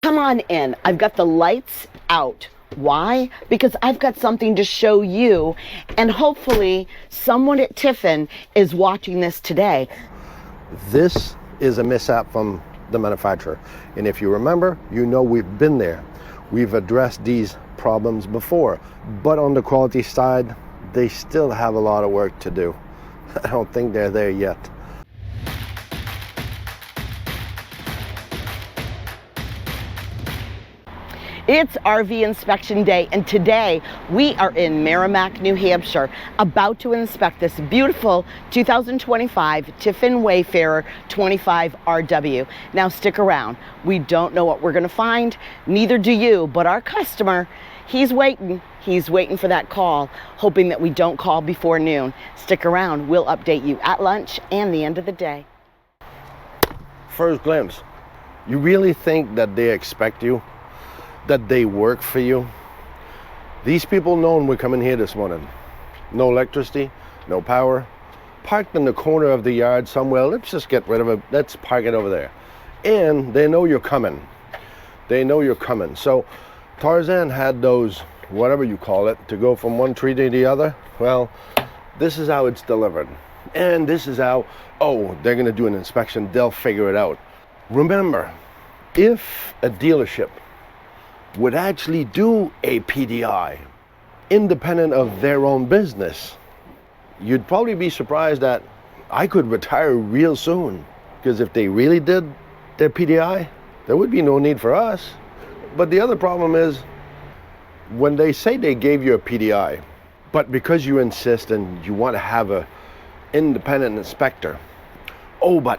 Come on in. I've got the lights out. Why? Because I've got something to show you, and hopefully someone at Tiffin is watching this today. This is a mishap from the manufacturer, and if you remember, you know we've been there. We've addressed these problems before, but on the quality side, they still have a lot of work to do. I don't think they're there yet. It's RV inspection day, and today we are in Merrimack, New Hampshire, about to inspect this beautiful 2025 Tiffin Wayfarer 25 RW. Now stick around. We don't know what we're going to find, neither do you, but our customer, he's waiting. He's waiting for that call, hoping that we don't call before noon. Stick around. We'll update you at lunch and the end of the day. First glimpse, you really think that they expect you? That they work for you? These people know we're coming here this morning. No electricity, no power, parked in the corner of the yard somewhere. Let's just get rid of it. Let's park it over there. And they know you're coming. They know you're coming. So Tarzan had those, whatever you call it, to go from one tree to the other. Well, this is how it's delivered. And this is how, oh, they're gonna do an inspection, they'll figure it out. Remember, if a dealership would actually do a PDI independent of their own business, you'd probably be surprised that I could retire real soon, because if they really did their PDI, there would be no need for us. But the other problem is, when they say they gave you a PDI, but because you insist and you want to have a independent inspector, oh, but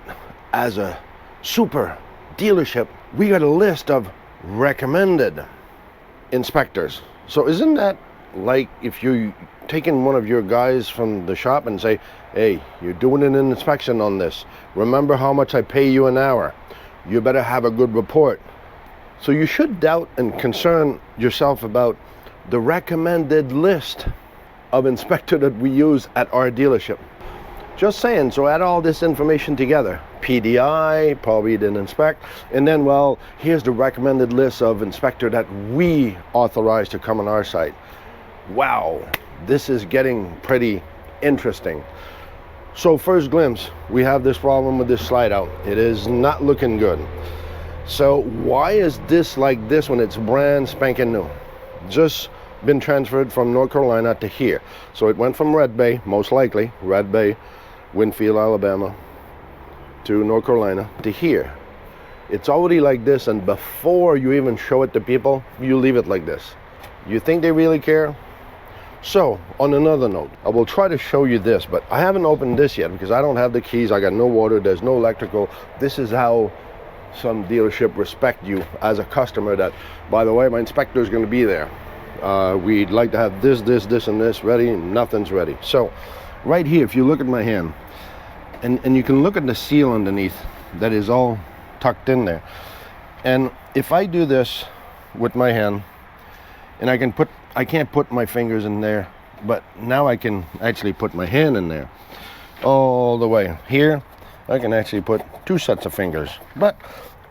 as a super dealership, we got a list of recommended inspectors. So isn't that like if you taking one of your guys from the shop and say, hey, you're doing an inspection on this, remember how much I pay you an hour, you better have a good report. So you should doubt and concern yourself about the recommended list of inspector that we use at our dealership. Just saying. So add all this information together. PDI, probably didn't inspect, and then, well, here's the recommended list of inspector that we authorize to come on our site. Wow, this is getting pretty interesting. So first glimpse, we have this problem with this slide out. It is not looking good. So why is this like this when it's brand spanking new? Just been transferred from North Carolina to here. So it went from Red Bay, most likely, Red Bay, Winfield, Alabama, to North Carolina, to here. It's already like this, and before you even show it to people, you leave it like this. You think they really care? So, on another note, I will try to show you this, but I haven't opened this yet because I don't have the keys, I got no water, there's no electrical. This is how some dealership respect you as a customer, that, by the way, my inspector is going to be there. We'd like to have this, and this ready, and nothing's ready. So, right here, if you look at my hand, and you can look at the seal underneath that is all tucked in there. And if I do this with my hand, and I can't put my fingers in there, but now I can actually put my hand in there all the way. Here, I can actually put 2 sets of fingers. But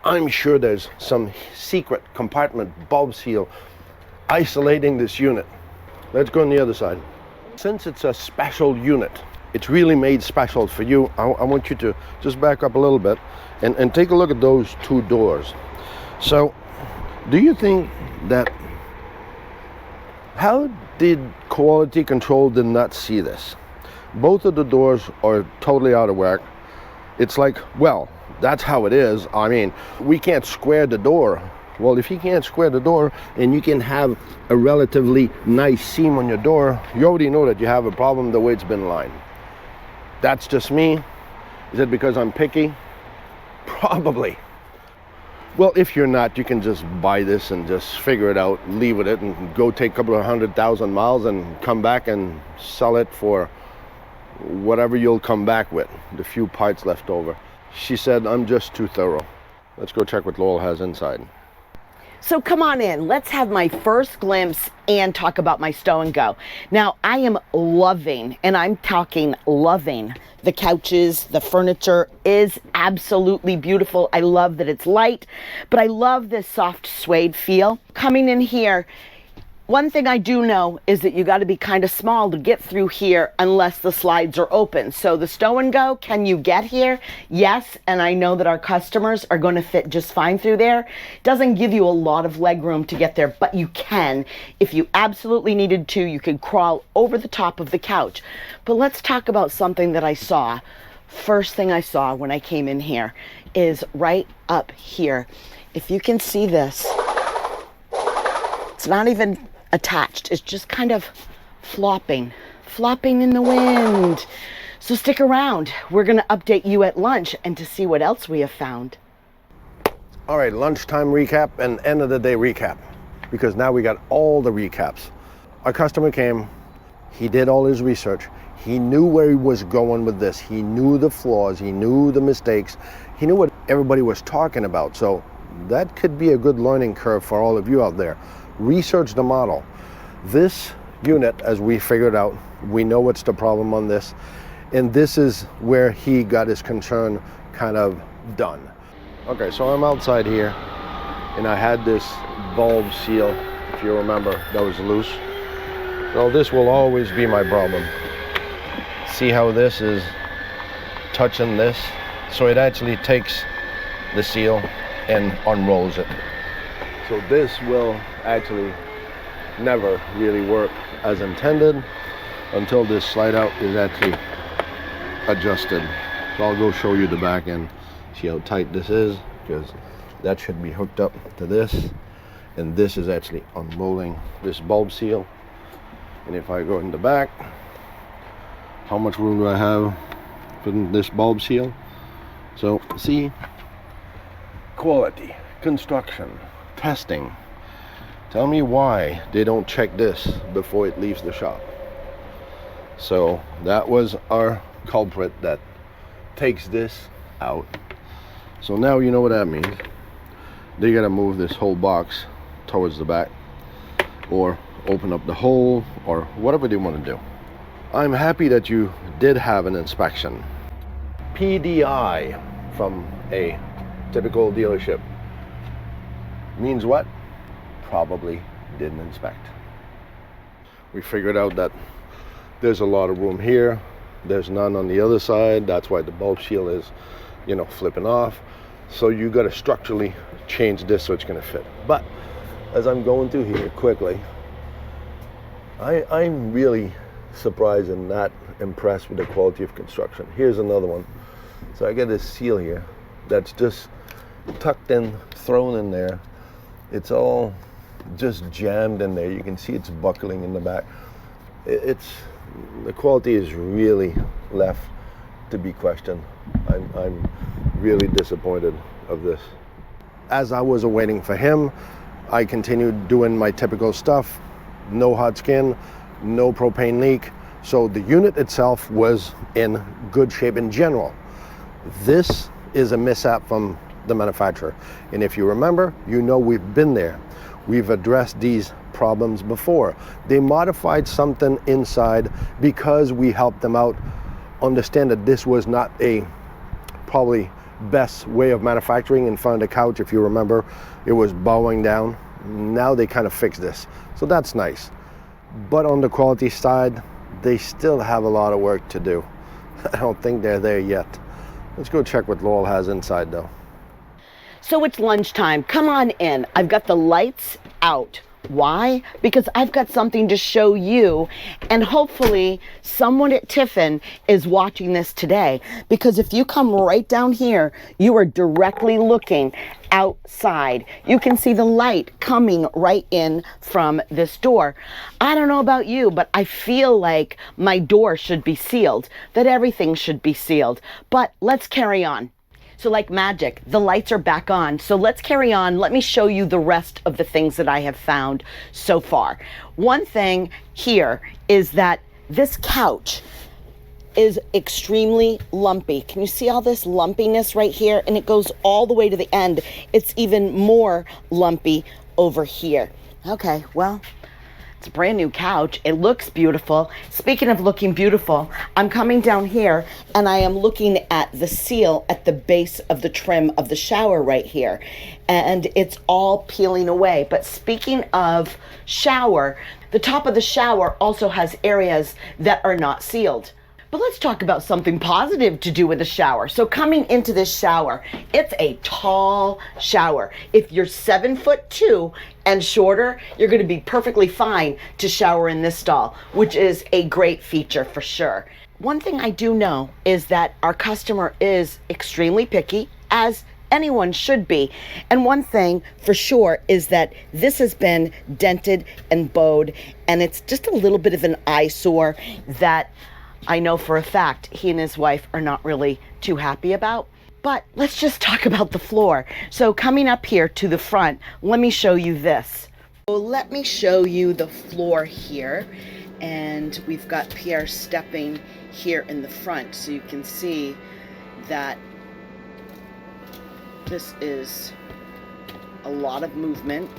I'm sure there's some secret compartment bulb seal isolating this unit. Let's go on the other side. Since it's a special unit, it's really made special for you. I want you to just back up a little bit and take a look at those 2 doors. So, do you think that, how did quality control did not see this? Both of the doors are totally out of whack. It's like, well, that's how it is. I mean, we can't square the door. Well, if you can't square the door and you can have a relatively nice seam on your door, you already know that you have a problem the way it's been lined. That's just me. Is it because I'm picky? Probably. Well, if you're not, you can just buy this and just figure it out, leave with it, and go take a couple of 100,000 miles and come back and sell it for whatever you'll come back with, the few parts left over. She said, I'm just too thorough. Let's go check what Lowell has inside. So come on in, let's have my first glimpse and talk about my stow and go. Now I am loving, and I'm talking loving, the couches. The furniture is absolutely beautiful. I love that it's light, but I love this soft suede feel. Coming in here, one thing I do know is that you got to be kind of small to get through here unless the slides are open. So the stow and go, can you get here? Yes, and I know that our customers are going to fit just fine through there. Doesn't give you a lot of leg room to get there, but you can. If you absolutely needed to, you could crawl over the top of the couch. But let's talk about something that I saw. First thing I saw when I came in here is right up here. If you can see this, it's not even attached. It's just kind of flopping in the wind. So stick around. We're going to update you at lunch and to see what else we have found. All right, lunchtime recap and end of the day recap, because now we got all the recaps. Our customer came, he did all his research, he knew where he was going with this, he knew the flaws, he knew the mistakes, he knew what everybody was talking about. So that could be a good learning curve for all of you out there. Research the model. This unit, as we figured out, we know what's the problem on this, and this is where he got his concern kind of done. Okay, so I'm outside here, and I had this bulb seal, if you remember, that was loose. So this will always be my problem. See how this is touching this? So it actually takes the seal and unrolls it. So this will actually never really work as intended until this slide out is actually adjusted. So I'll go show you the back end, see how tight this is, because that should be hooked up to this, and this is actually unrolling this bulb seal. And if I go in the back, how much room do I have for this bulb seal? So see, quality, construction, testing. Tell me why they don't check this before it leaves the shop. So that was our culprit that takes this out. So now you know what that means. They gotta move this whole box towards the back, or open up the hole, or whatever they want to do. I'm happy that you did have an inspection. PDI from a typical dealership means what? Probably didn't inspect. We figured out that there's a lot of room here, there's none on the other side. That's why the bulb seal is, you know, flipping off. So you got to structurally change this so it's going to fit. But as I'm going through here quickly, I'm really surprised and not impressed with the quality of construction. Here's another one. So I got this seal here that's just tucked in, thrown in there. It's all just jammed in there. You can see it's buckling in the back. The quality is really left to be questioned. I'm really disappointed of this. As I was waiting for him, I continued doing my typical stuff. No hot skin, no propane leak. So the unit itself was in good shape in general. This is a mishap from the manufacturer. And if you remember, you know we've been there. We've addressed these problems before. They modified something inside because we helped them out understand that this was not a probably best way of manufacturing in front of the couch. If you remember, it was bowing down. Now they kind of fixed this. So that's nice. But on the quality side, they still have a lot of work to do. I don't think they're there yet. Let's go check what Laurel has inside though. So it's lunchtime. Come on in. I've got the lights out. Why? Because I've got something to show you, and hopefully someone at Tiffin is watching this today, because if you come right down here, you are directly looking outside. You can see the light coming right in from this door. I don't know about you, but I feel like my door should be sealed, that everything should be sealed. But let's carry on. So like magic, the lights are back on. So let's carry on. Let me show you the rest of the things that I have found so far. One thing here is that this couch is extremely lumpy. Can you see all this lumpiness right here? And it goes all the way to the end. It's even more lumpy over here. Okay, well, it's a brand new couch. It looks beautiful. Speaking of looking beautiful, I'm coming down here and I am looking at the seal at the base of the trim of the shower right here. And it's all peeling away. But speaking of shower, the top of the shower also has areas that are not sealed. But let's talk about something positive to do with the shower. So coming into this shower, it's a tall shower. If you're 7'2" and shorter, you're gonna be perfectly fine to shower in this stall, which is a great feature for sure. One thing I do know is that our customer is extremely picky, as anyone should be. And one thing for sure is that this has been dented and bowed, and it's just a little bit of an eyesore that I know for a fact he and his wife are not really too happy about. But let's just talk about the floor. So coming up here to the front, let me show you this. So let me show you the floor here. And we've got Pierre stepping here in the front, so you can see that this is a lot of movement.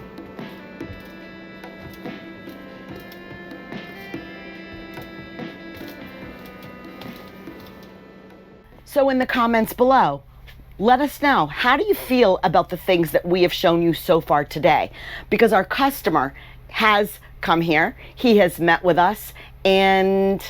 So in the comments below, let us know, how do you feel about the things that we have shown you so far today? Because our customer has come here, he has met with us, and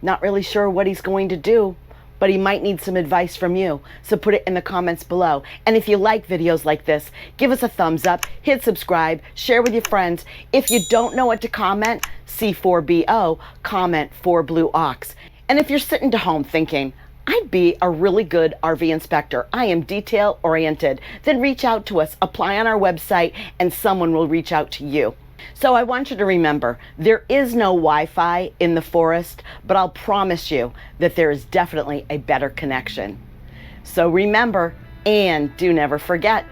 not really sure what he's going to do, but he might need some advice from you. So put it in the comments below. And if you like videos like this, give us a thumbs up, hit subscribe, share with your friends. If you don't know what to comment, C4BO, comment 4BlueOx. And if you're sitting at home thinking, I'd be a really good RV inspector, I am detail oriented, then reach out to us, apply on our website, and someone will reach out to you. So I want you to remember, there is no Wi-Fi in the forest, but I'll promise you that there is definitely a better connection. So remember, and do never forget,